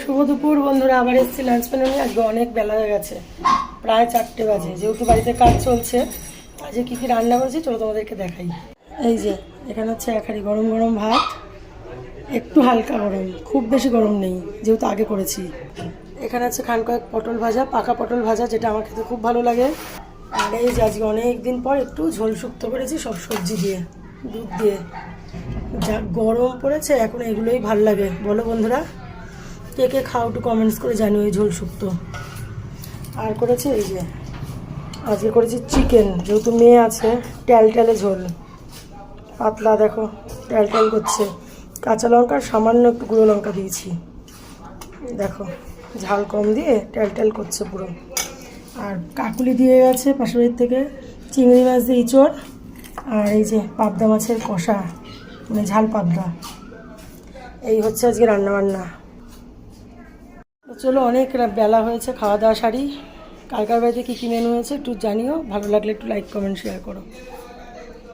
শুভ দুপুর বন্ধুরা, আবার এসেছি লাঞ্চ মেনু নিয়ে। আজকে অনেক বেলা হয়ে গেছে, প্রায় 4টে বাজে। যেহেতু বাড়িতে কাজ চলছে, আজকে কী কী রান্না করেছি চলো তোমাদেরকে দেখাই। এই যে এখানে হচ্ছে এক হাঁড়ি গরম গরম ভাত, একটু হালকা গরম, খুব বেশি গরম নেই যেহেতু আগে করেছি। এখানে আছে খান কয়েক পটল ভাজা, পাকা পটল ভাজা, যেটা আমার খেতে খুব ভালো লাগে। আর এই যে আজকে অনেক দিন পর একটু ঝোল শুক্তো করেছি, সব সবজি দিয়ে, দুধ দিয়ে। যা গরম পড়েছে এখন এগুলোই ভাল লাগে, বলো বন্ধুরা? কে কে খাও একটু কমেন্টস করে জানিও এই ঝোল শুক্তো। আর করেছি এই যে আজকে করেছি চিকেন, যেহেতু মেয়ে আছে, ট্যালট্যালে ঝোল, পাতলা দেখো ট্যালট্যাল করছে। কাঁচা লঙ্কা সামান্য একটু গুঁড়ো লঙ্কা দিয়েছি, দেখো ঝাল কম দিয়ে ট্যালট্যাল করছে পুরো। আর কাকুলি দিয়ে গেছে পাশের বাড়ির থেকে চিংড়ি মাছ দিয়ে ইঁচড়, আর এই যে পাবদা মাছের কষা, মানে ঝাল পাবদা। এই হচ্ছে আজকে রান্নাবান্না। চলো, অনেক বেলা হয়েছে, খাওয়া দাওয়া সারি। কার কার বাড়িতে কী কী মেনু হয়েছে একটু জানিও, ভালো লাগলে একটু লাইক কমেন্ট শেয়ার করো।